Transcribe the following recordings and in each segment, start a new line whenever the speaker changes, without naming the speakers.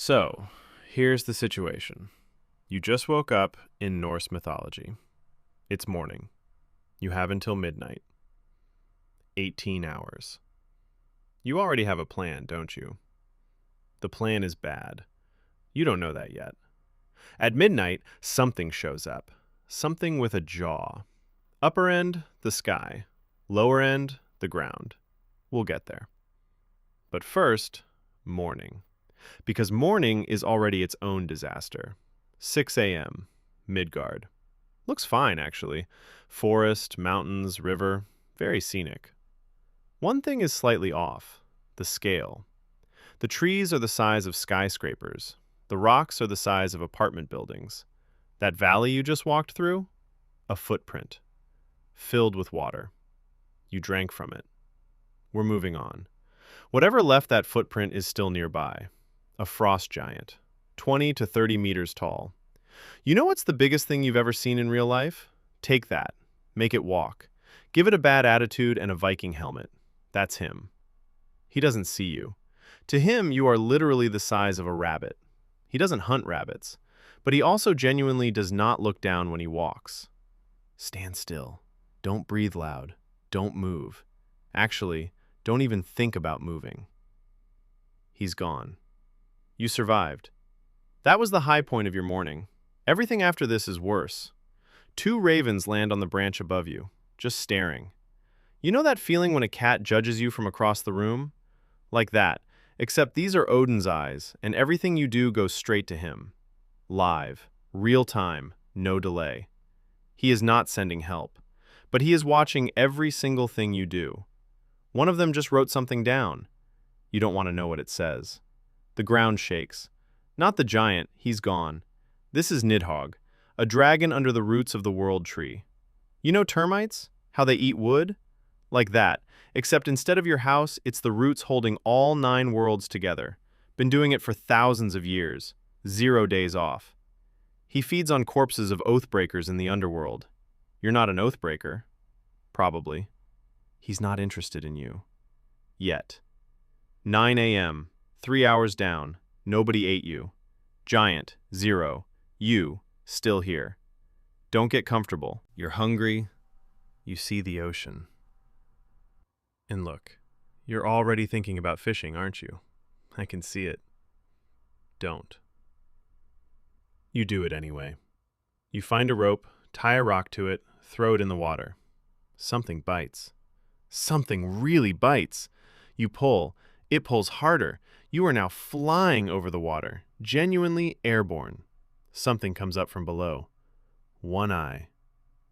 So, here's the situation. You just woke up in Norse mythology. It's morning. You have until midnight. 18 hours. You already have a plan, don't you? The plan is bad. You don't know that yet. At midnight, something shows up. Something with a jaw. Upper end, the sky. Lower end, the ground. We'll get there. But first, morning. Because morning is already its own disaster. 6 a.m., Midgard. Looks fine, actually. Forest, mountains, river, very scenic. One thing is slightly off, the scale. The trees are the size of skyscrapers. The rocks are the size of apartment buildings. That valley you just walked through? A footprint. Filled with water. You drank from it. We're moving on. Whatever left that footprint is still nearby. A frost giant. 20 to 30 meters tall. You know what's the biggest thing you've ever seen in real life? Take that. Make it walk. Give it a bad attitude and a Viking helmet. That's him. He doesn't see you. To him, you are literally the size of a rabbit. He doesn't hunt rabbits, but he also genuinely does not look down when he walks. Stand still. Don't breathe loud. Don't move. Actually, don't even think about moving. He's gone. You survived. That was the high point of your morning. Everything after this is worse. 2 ravens land on the branch above you, just staring. You know that feeling when a cat judges you from across the room? Like that, except these are Odin's eyes, and everything you do goes straight to him. Live, real time, no delay. He is not sending help, but he is watching every single thing you do. One of them just wrote something down. You don't want to know what it says. The ground shakes. Not the giant, he's gone. This is Nidhogg, a dragon under the roots of the world tree. You know termites? How they eat wood? Like that, except instead of your house, it's the roots holding all 9 worlds together. Been doing it for thousands of years. 0 days off. He feeds on corpses of oathbreakers in the underworld. You're not an oathbreaker. Probably. He's not interested in you. Yet. 9 a.m., 3 hours down. Nobody ate you. Giant, 0. You, still here. Don't get comfortable. You're hungry. You see the ocean. And look, you're already thinking about fishing, aren't you? I can see it. Don't. You do it anyway. You find a rope, tie a rock to it, throw it in the water. Something bites. Something really bites. You pull. It pulls harder. You are now flying over the water, genuinely airborne. Something comes up from below. One eye,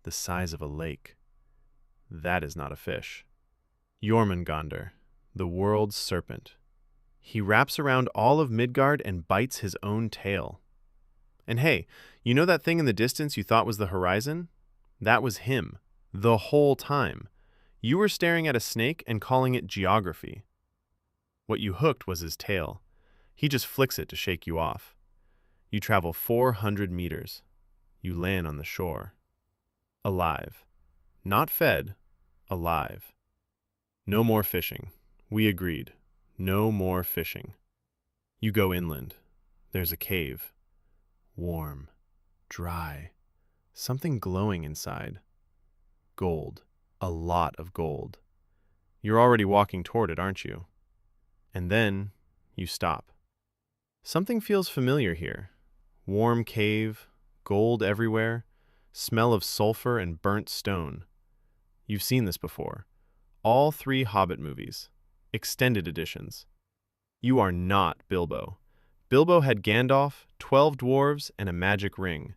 the size of a lake. That is not a fish. Jormungandr, the world's serpent. He wraps around all of Midgard and bites his own tail. And hey, you know that thing in the distance you thought was the horizon? That was him, the whole time. You were staring at a snake and calling it geography. What you hooked was his tail. He just flicks it to shake you off. You travel 400 meters. You land on the shore. Alive. Not fed, alive. No more fishing. We agreed. No more fishing. You go inland. There's a cave. Warm. Dry. Something glowing inside. Gold. A lot of gold. You're already walking toward it, aren't you? And then you stop. Something feels familiar here. Warm cave, gold everywhere, smell of sulfur and burnt stone. You've seen this before. All 3 Hobbit movies. Extended editions. You are not Bilbo. Bilbo had Gandalf, 12 dwarves, and a magic ring.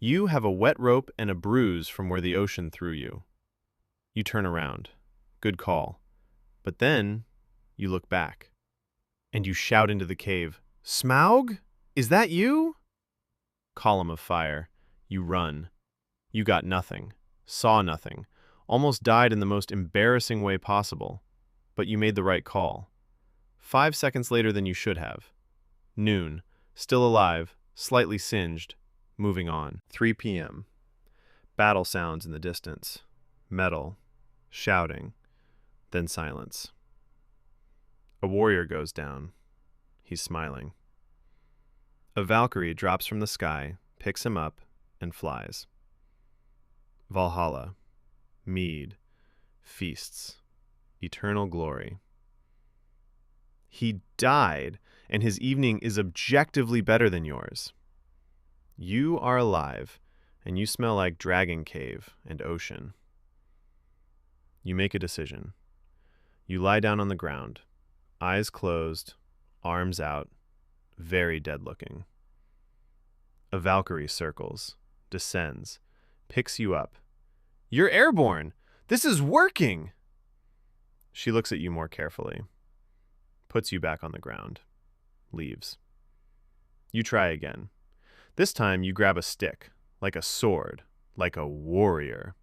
You have a wet rope and a bruise from where the ocean threw you. You turn around. Good call. But then you look back. And you shout into the cave, "Smaug? Is that you?" Column of fire. You run. You got nothing. Saw nothing. Almost died in the most embarrassing way possible. But you made the right call. 5 seconds later than you should have. Noon. Still alive. Slightly singed. Moving on. 3 p.m. Battle sounds in the distance. Metal. Shouting. Then silence. A warrior goes down. He's smiling. A Valkyrie drops from the sky, picks him up, and flies. Valhalla, mead, feasts, eternal glory. He died, and his evening is objectively better than yours. You are alive, and you smell like Dragon Cave and ocean. You make a decision. You lie down on the ground, eyes closed, arms out, very dead-looking. A Valkyrie circles, descends, picks you up. You're airborne! This is working! She looks at you more carefully, puts you back on the ground, leaves. You try again. This time you grab a stick, like a sword, like a warrior.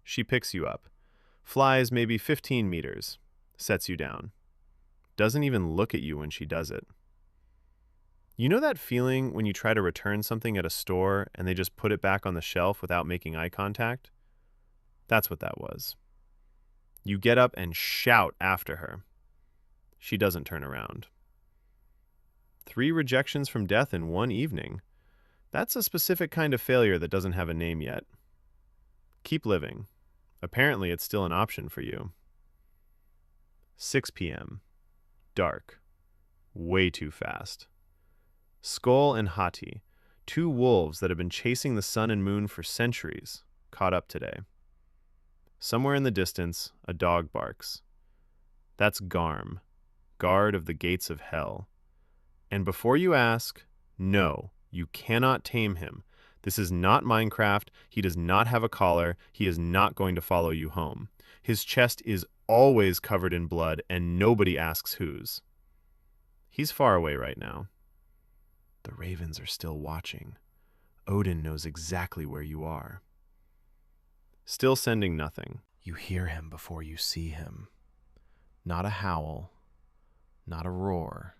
She picks you up, flies maybe 15 meters, sets you down. Doesn't even look at you when she does it. You know that feeling when you try to return something at a store and they just put it back on the shelf without making eye contact? That's what that was. You get up and shout after her. She doesn't turn around. 3 rejections from death in one evening. That's a specific kind of failure that doesn't have a name yet. Keep living. Apparently, it's still an option for you. 6 p.m. Dark. Way too fast. Skull and Hati, 2 wolves that have been chasing the sun and moon for centuries, caught up today. Somewhere in the distance, a dog barks. That's Garm, guard of the gates of hell. And before you ask, no, you cannot tame him. This is not Minecraft. He does not have a collar. He is not going to follow you home. His chest is always covered in blood, and nobody asks whose. He's far away right now. The ravens are still watching. Odin knows exactly where you are. Still sending nothing. You hear him before you see him. Not a howl, not a roar.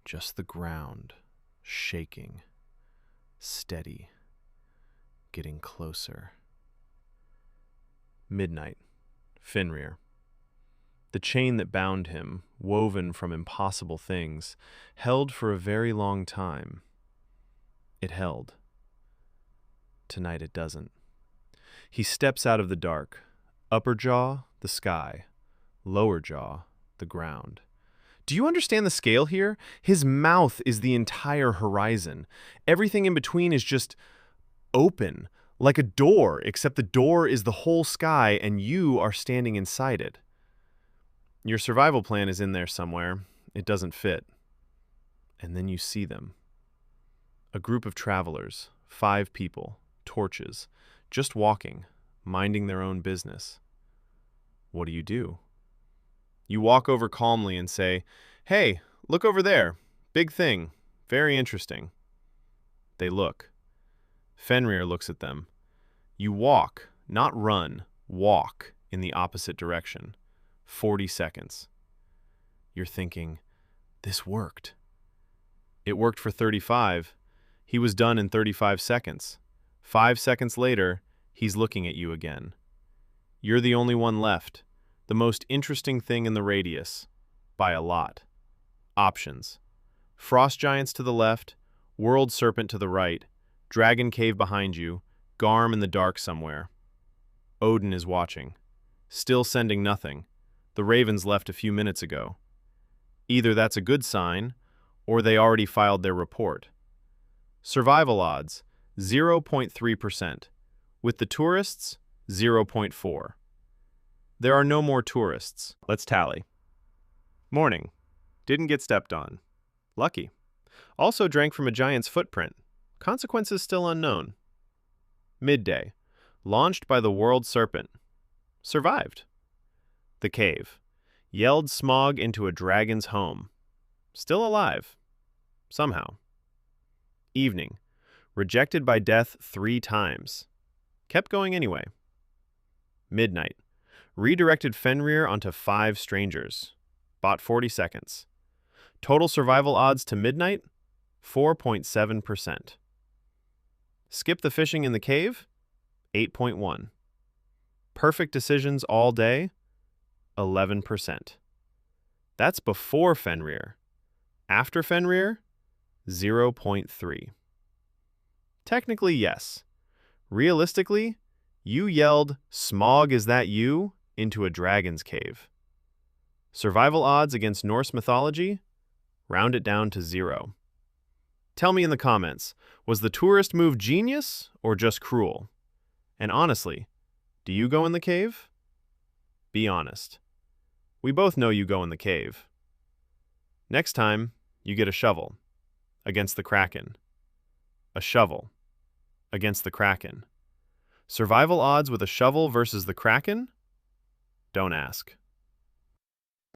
Just the ground, shaking, steady, getting closer. Midnight, Fenrir. The chain that bound him, woven from impossible things, held for a very long time. It held. Tonight it doesn't. He steps out of the dark. Upper jaw, the sky. Lower jaw, the ground. Do you understand the scale here? His mouth is the entire horizon. Everything in between is just open, like a door, except the door is the whole sky and you are standing inside it. Your survival plan is in there somewhere. It doesn't fit. And then you see them. A group of travelers, 5 people, torches, just walking, minding their own business. What do? You walk over calmly and say, "Hey, look over there. Big thing. Very interesting." They look. Fenrir looks at them. You walk, not run, walk in the opposite direction. 40 seconds. You're thinking, this worked. It worked for 35. He was done in 35 seconds. 5 seconds later, he's looking at you again. You're the only one left. The most interesting thing in the radius. By a lot. Options. Frost giants to the left, world serpent to the right, dragon cave behind you, Garm in the dark somewhere. Odin is watching. Still sending nothing. The ravens left a few minutes ago. Either that's a good sign, or they already filed their report. Survival odds, 0.3%. With the tourists, 0.4. There are no more tourists. Let's tally. Morning. Didn't get stepped on. Lucky. Also drank from a giant's footprint. Consequences still unknown. Midday. Launched by the world serpent. Survived. The cave. Yelled Smaug into a dragon's home. Still alive. Somehow. Evening. Rejected by death 3 times. Kept going anyway. Midnight. Redirected Fenrir onto 5 strangers. Bought 40 seconds. Total survival odds to midnight, 4.7%. Skip the fishing in the cave, 8.1. Perfect decisions all day, 11%. That's before Fenrir. After Fenrir, 0.3. Technically, yes. Realistically, you yelled, "Smaug, is that you?" into a dragon's cave. Survival odds against Norse mythology? Round it down to 0. Tell me in the comments, was the tourist move genius or just cruel? And honestly, do you go in the cave? Be honest. We both know you go in the cave. Next time, you get a shovel against the Kraken. A shovel against the Kraken. Survival odds with a shovel versus the Kraken? Don't ask.